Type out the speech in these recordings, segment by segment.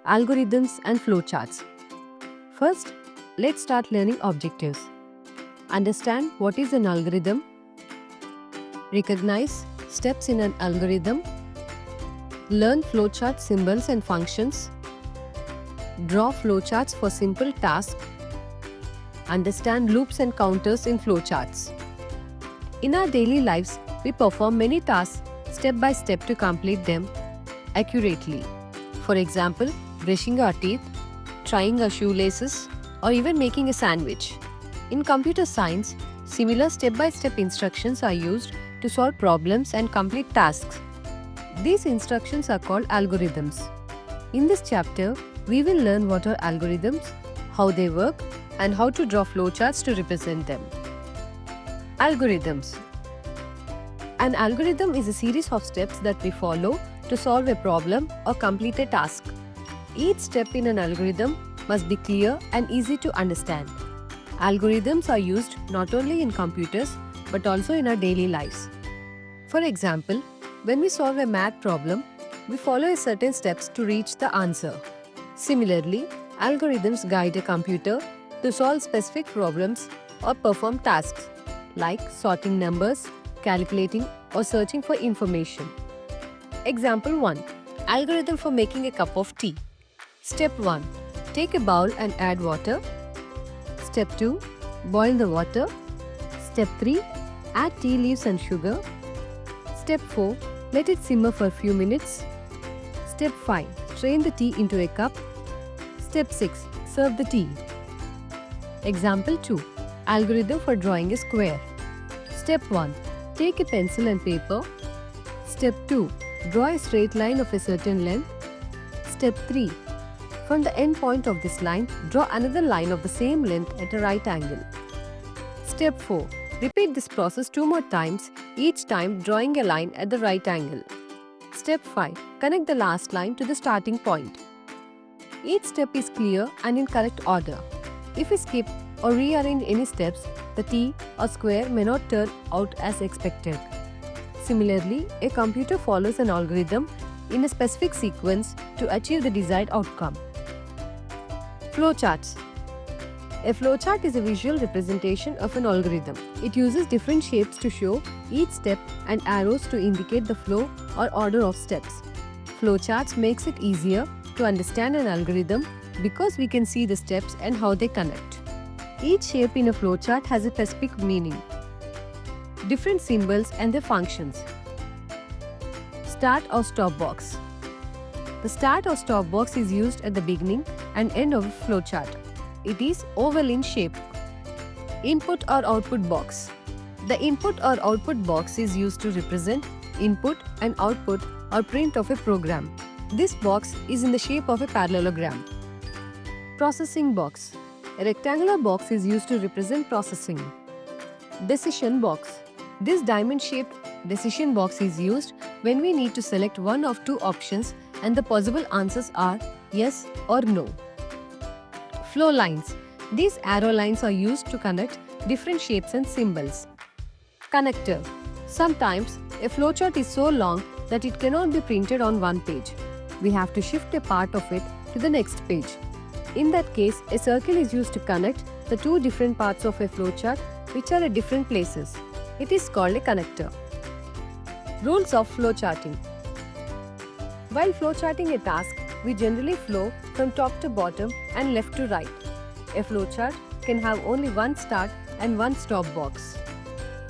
algorithms and flowcharts. First, let's start learning objectives. Understand what is an algorithm, recognize steps in an algorithm, learn flowchart symbols and functions, draw flowcharts for simple tasks, understand loops and counters in flowcharts. In our daily lives, we perform many tasks step by step to complete them accurately. For example, brushing our teeth, tying our shoelaces, or even making a sandwich. In computer science, similar step-by-step instructions are used to solve problems and complete tasks. These instructions are called algorithms. In this chapter, we will learn what are algorithms, how they work, and how to draw flowcharts to represent them. Algorithms. An algorithm is a series of steps that we follow to solve a problem or complete a task. Each step in an algorithm must be clear and easy to understand. Algorithms are used not only in computers but also in our daily lives. For example, when we solve a math problem, we follow certain steps to reach the answer. Similarly, algorithms guide a computer to solve specific problems or perform tasks like sorting numbers, calculating, or searching for information. Example 1. Algorithm for making a cup of tea. Step 1. Take a bowl and add water. Step 2. Boil the water. Step 3. Add tea leaves and sugar. Step 4. Let it simmer for a few minutes. Step 5. Strain the tea into a cup. Step 6. Serve the tea. Example 2. Algorithm for drawing a square. Step 1. Take a pencil and paper. Step 2. Draw a straight line of a certain length. Step 3. From the end point of this line, draw another line of the same length at a right angle. Step 4. Repeat this process 2 more times, each time drawing a line at the right angle. Step 5. Connect the last line to the starting point. Each step is clear and in correct order. If we skip or rearrange any steps, the T or square may not turn out as expected. Similarly, a computer follows an algorithm in a specific sequence to achieve the desired outcome. Flowcharts. A flowchart is a visual representation of an algorithm. It uses different shapes to show each step and arrows to indicate the flow or order of steps. Flowcharts makes it easier to understand an algorithm because we can see the steps and how they connect. Each shape in a flowchart has a specific meaning. Different symbols and their functions. Start or stop box. The start or stop box is used at the beginning and end of a flowchart. It is oval in shape. Input or output box. The input or output box is used to represent input and output or print of a program. This box is in the shape of a parallelogram. Processing box. A rectangular box is used to represent processing. Decision box. This diamond-shaped decision box is used when we need to select one of two options and the possible answers are yes or no. Flow lines. These arrow lines are used to connect different shapes and symbols. Connector. Sometimes a flowchart is so long that it cannot be printed on one page. We have to shift a part of it to the next page. In that case, a circle is used to connect the two different parts of a flowchart which are at different places. It is called a connector. Rules of flowcharting. While flowcharting a task, we generally flow from top to bottom and left to right. A flowchart can have only one start and one stop box.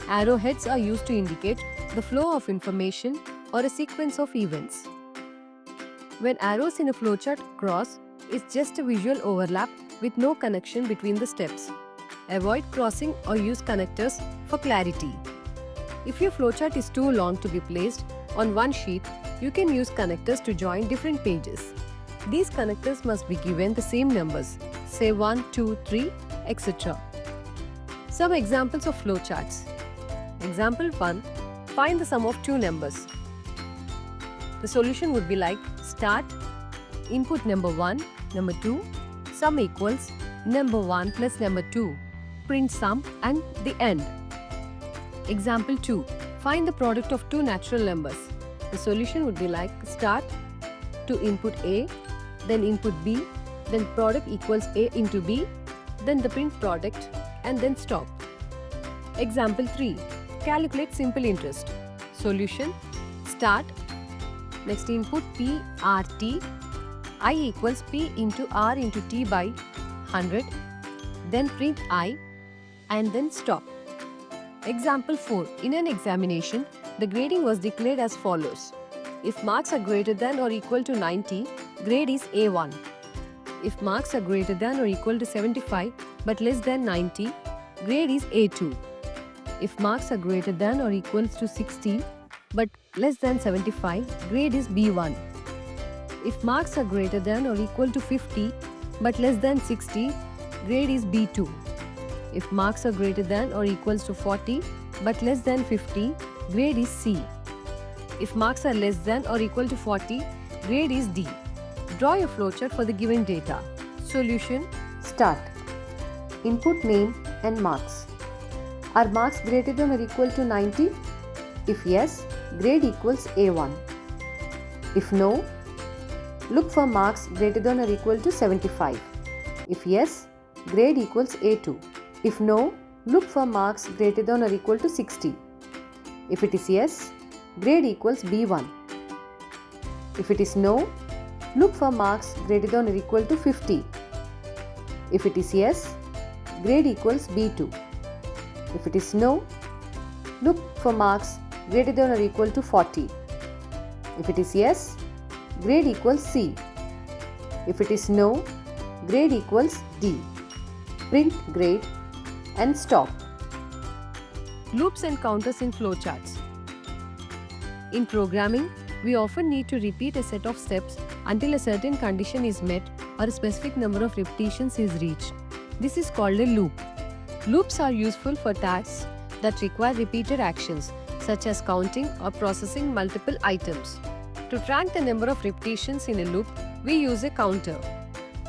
Arrowheads are used to indicate the flow of information or a sequence of events. When arrows in a flowchart cross, it's just a visual overlap with no connection between the steps. Avoid crossing or use connectors for clarity. If your flowchart is too long to be placed on one sheet, you can use connectors to join different pages. These connectors must be given the same numbers, say 1, 2, 3, etc. Some examples of flowcharts. Example 1. Find the sum of two numbers. The solution would be like start, input number 1, number 2, sum equals number 1 plus number 2, print sum and the end. Example 2. Find the product of two natural numbers. The solution would be like start to input A, then input B, then product equals A into B, then the print product, and then stop. Example 3. Calculate simple interest. Solution. Start. Next input P R T. I equals P into R into T by 100. Then print I and then stop. Example 4. In an examination, the grading was declared as follows. If marks are greater than or equal to 90, grade is A1. If marks are greater than or equal to 75 but less than 90, grade is A2. If marks are greater than or equals to 60 but less than 75, grade is B1. If marks are greater than or equal to 50 but less than 60, grade is B2. If marks are greater than or equals to 40 but less than 50, grade is C. If marks are less than or equal to 40, grade is D. Draw a flowchart for the given data. Solution. Start. Input name and marks. Are marks greater than or equal to 90? If yes, grade equals A1. If no, look for marks greater than or equal to 75. If yes, grade equals A2. If no, look for marks greater than or equal to 60. If it is yes, grade equals B1. If it is no, look for marks greater than or equal to 50. If it is yes, grade equals B2. If it is no, look for marks greater than or equal to 40. If it is yes, grade equals C. If it is no, grade equals D. Print grade and stop. Loops and counters in flowcharts. In programming, we often need to repeat a set of steps until a certain condition is met or a specific number of repetitions is reached. This is called a loop. Loops are useful for tasks that require repeated actions, such as counting or processing multiple items. To track the number of repetitions in a loop, we use a counter.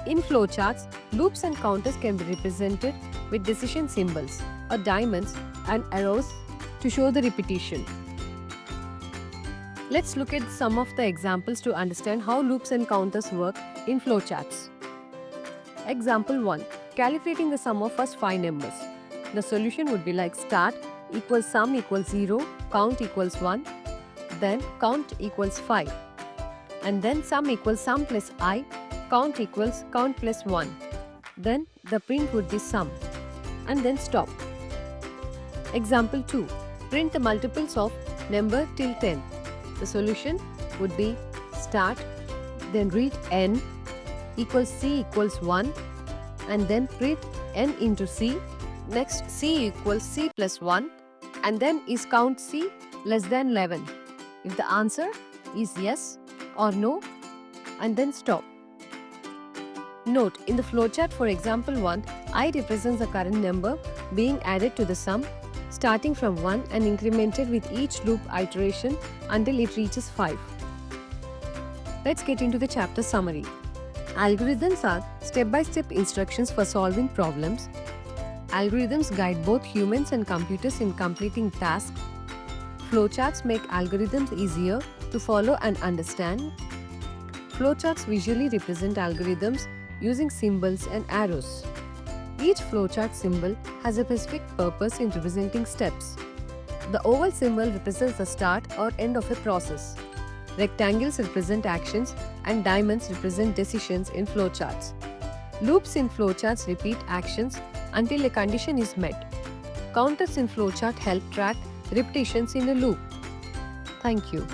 In flowcharts, loops and counters can be represented with decision symbols or diamonds and arrows to show the repetition. Let's look at some of the examples to understand how loops and counters work in flowcharts. Example 1. Calculating the sum of first 5 numbers. The solution would be like start equals sum equals 0, count equals 1, then count equals 5, and then sum equals sum plus I, count equals count plus 1. Then the print would be sum, and then stop. Example 2. Print the multiples of number till 10. The solution would be start, then read n equals c equals 1, and then print n into c. Next c equals c plus 1, and then is count c less than 11. If the answer is yes or no, and then stop. Note, in the flowchart for example 1, I represents the current number being added to the sum, starting from 1 and incremented with each loop iteration until it reaches 5. Let's get into the chapter summary. Algorithms are step-by-step instructions for solving problems. Algorithms guide both humans and computers in completing tasks. Flowcharts make algorithms easier to follow and understand. Flowcharts visually represent algorithms using symbols and arrows. Each flowchart symbol has a specific purpose in representing steps. The oval symbol represents the start or end of a process. Rectangles represent actions and diamonds represent decisions in flowcharts. Loops in flowcharts repeat actions until a condition is met. Counters in flowchart help track repetitions in a loop. Thank you.